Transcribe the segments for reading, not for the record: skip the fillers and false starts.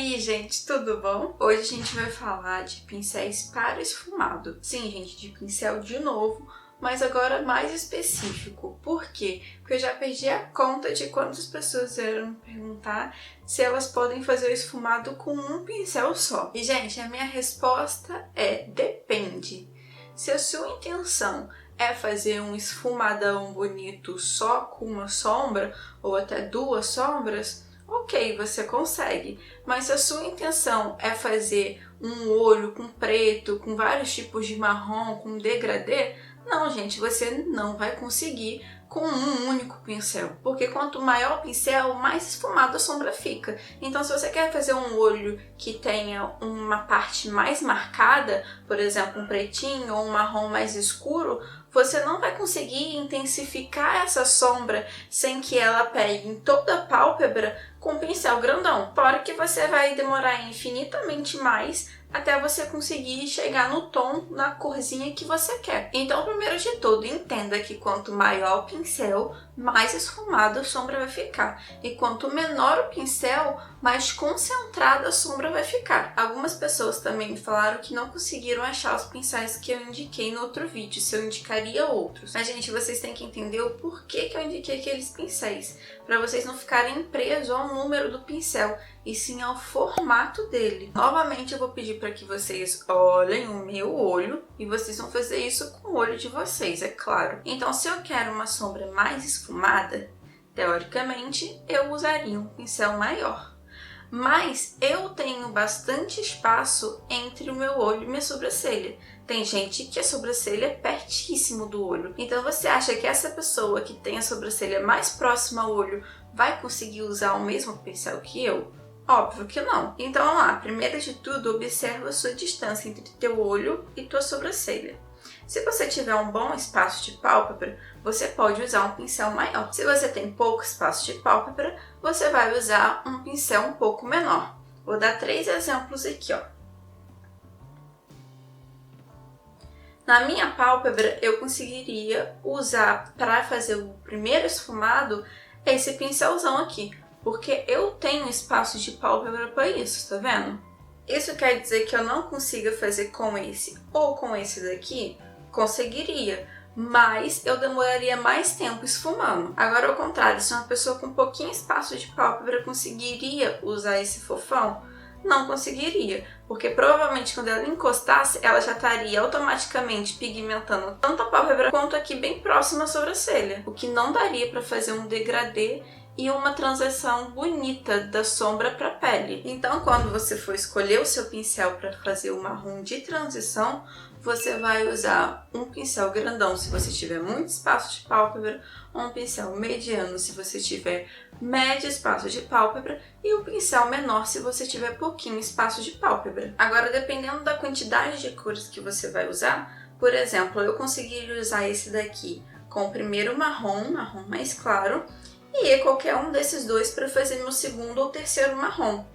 aí, gente, tudo bom? Hoje a gente vai falar de pincéis para esfumado. Sim, gente, de pincel de novo, mas agora mais específico. Por quê? Porque eu já perdi a conta de quantas pessoas vieram me perguntar se elas podem fazer o esfumado com um pincel só. E, gente, a minha resposta é depende. Se a sua intenção é fazer um esfumadão bonito só com uma sombra ou até duas sombras, ok, você consegue. Mas se a sua intenção é fazer um olho com preto, com vários tipos de marrom, com degradê, não, gente, você não vai conseguir com um único pincel. Porque quanto maior o pincel, mais esfumado a sombra fica. Então, se você quer fazer um olho que tenha uma parte mais marcada, por exemplo, um pretinho ou um marrom mais escuro, você não vai conseguir intensificar essa sombra sem que ela pegue em toda a pálpebra com um pincel grandão. Fora que você vai demorar infinitamente mais até você conseguir chegar no tom, na corzinha que você quer. Então, primeiro de tudo, entenda que quanto maior o pincel, mais esfumada a sombra vai ficar. E quanto menor o pincel, mais concentrada a sombra vai ficar. Algumas pessoas também me falaram que não conseguiram achar os pincéis que eu indiquei no outro vídeo, se eu indicaria outros. Mas, gente, vocês têm que entender o porquê que eu indiquei aqueles pincéis, para vocês não ficarem presos ao número do pincel, e sim ao formato dele. Novamente eu vou pedir para que vocês olhem o meu olho e vocês vão fazer isso com o olho de vocês, é claro. Então, se eu quero uma sombra mais esfumada, teoricamente eu usaria um pincel maior. Mas eu tenho bastante espaço entre o meu olho e minha sobrancelha. Tem gente que a sobrancelha é pertíssimo do olho. Então você acha que essa pessoa que tem a sobrancelha mais próxima ao olho vai conseguir usar o mesmo pincel que eu? Óbvio que não. Então vamos lá, primeiro de tudo, observa a sua distância entre teu olho e tua sobrancelha. Se você tiver um bom espaço de pálpebra, você pode usar um pincel maior. Se você tem pouco espaço de pálpebra, você vai usar um pincel um pouco menor. Vou dar 3 exemplos aqui, ó. Na minha pálpebra, eu conseguiria usar, para fazer o primeiro esfumado, esse pincelzão aqui, porque eu tenho espaço de pálpebra para isso, tá vendo? Isso quer dizer que eu não consiga fazer com esse ou com esse daqui? Conseguiria, mas eu demoraria mais tempo esfumando. Agora, ao contrário, se uma pessoa com um pouquinho espaço de pálpebra conseguiria usar esse fofão, não conseguiria, porque provavelmente quando ela encostasse, ela já estaria automaticamente pigmentando tanto a pálpebra quanto aqui bem próximo à sobrancelha, o que não daria para fazer um degradê e uma transição bonita da sombra para a pele. Então, quando você for escolher o seu pincel para fazer o marrom de transição, você vai usar um pincel grandão se você tiver muito espaço de pálpebra, um pincel mediano se você tiver médio espaço de pálpebra e um pincel menor se você tiver pouquinho espaço de pálpebra. Agora, dependendo da quantidade de cores que você vai usar, por exemplo, eu conseguiria usar esse daqui com o primeiro marrom mais claro, e qualquer um desses dois para fazer meu segundo ou terceiro marrom.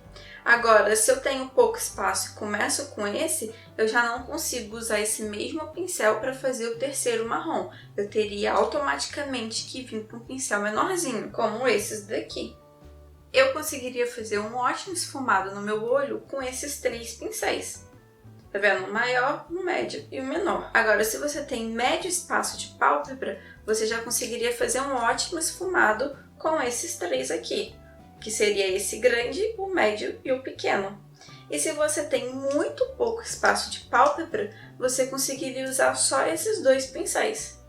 Agora, se eu tenho pouco espaço e começo com esse, eu já não consigo usar esse mesmo pincel para fazer o terceiro marrom. Eu teria automaticamente que vir com um pincel menorzinho, como esses daqui. Eu conseguiria fazer um ótimo esfumado no meu olho com esses 3 pincéis. Tá vendo? O maior, o médio e o menor. Agora, se você tem médio espaço de pálpebra, você já conseguiria fazer um ótimo esfumado com esses 3 aqui, que seria esse grande, o médio e o pequeno. E se você tem muito pouco espaço de pálpebra, você conseguiria usar só esses 2 pincéis.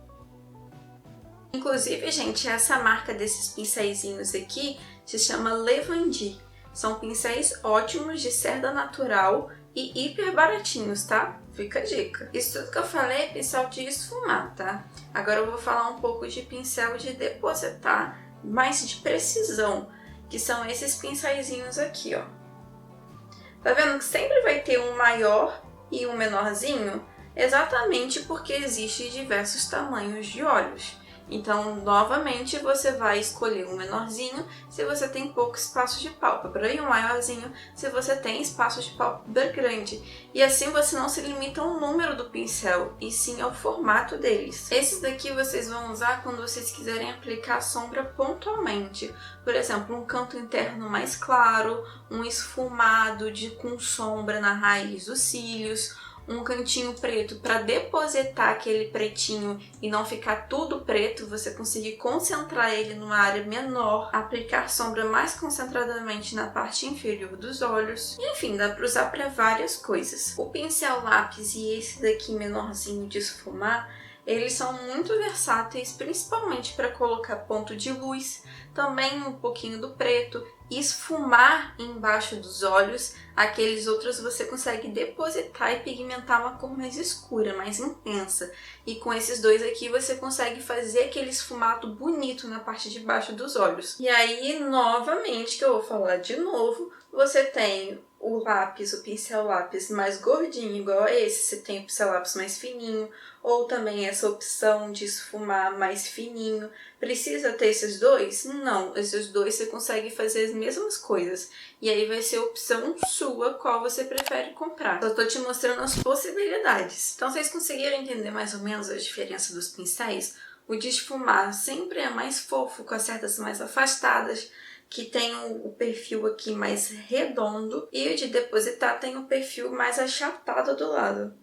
Inclusive, gente, essa marca desses pincéisinhos aqui se chama Levandi. São pincéis ótimos de cerda natural e hiper baratinhos, tá? Fica a dica. Isso tudo que eu falei é pincel de esfumar, tá? Agora eu vou falar um pouco de pincel de depositar, mais de precisão, que são esses pincéisinhos aqui, ó. Tá vendo que sempre vai ter um maior e um menorzinho? Exatamente porque existem diversos tamanhos de olhos. Então, novamente, você vai escolher um menorzinho se você tem pouco espaço de pálpebra e um maiorzinho se você tem espaço de pálpebra grande. E assim você não se limita ao número do pincel, e sim ao formato deles. Esses daqui vocês vão usar quando vocês quiserem aplicar a sombra pontualmente. Por exemplo, um canto interno mais claro, um esfumado com sombra na raiz dos cílios, um cantinho preto para depositar aquele pretinho e não ficar tudo preto, você conseguir concentrar ele numa área menor, aplicar sombra mais concentradamente na parte inferior dos olhos. Enfim, dá para usar para várias coisas. O pincel lápis e esse daqui menorzinho de esfumar, eles são muito versáteis, principalmente para colocar ponto de luz, também um pouquinho do preto, esfumar embaixo dos olhos. Aqueles outros você consegue depositar e pigmentar uma cor mais escura, mais intensa. E com esses dois aqui você consegue fazer aquele esfumado bonito na parte de baixo dos olhos. E aí, novamente, que eu vou falar de novo, você tem o lápis, o pincel lápis mais gordinho, igual a esse, você tem o pincel lápis mais fininho, ou também essa opção de esfumar mais fininho. Precisa ter esses dois? Não, esses dois você consegue fazer as mesmas coisas. E aí vai ser a opção sua qual você prefere comprar. Só tô te mostrando as possibilidades. Então vocês conseguiram entender mais ou menos a diferença dos pincéis? O de esfumar sempre é mais fofo, com as cerdas mais afastadas, que tem o perfil aqui mais redondo, e o de depositar tem o perfil mais achatado do lado.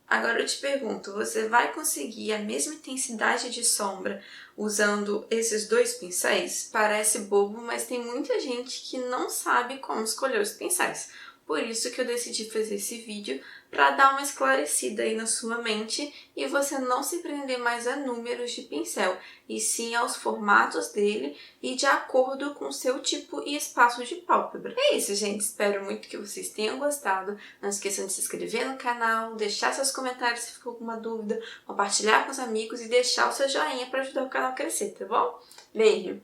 Agora eu te pergunto, você vai conseguir a mesma intensidade de sombra usando esses dois pincéis? Parece bobo, mas tem muita gente que não sabe como escolher os pincéis. Por isso que eu decidi fazer esse vídeo, para dar uma esclarecida aí na sua mente e você não se prender mais a números de pincel, e sim aos formatos dele e de acordo com o seu tipo e espaço de pálpebra. É isso, gente. Espero muito que vocês tenham gostado. Não esqueçam de se inscrever no canal, deixar seus comentários se ficou alguma dúvida, compartilhar com os amigos e deixar o seu joinha para ajudar o canal a crescer, tá bom? Beijo!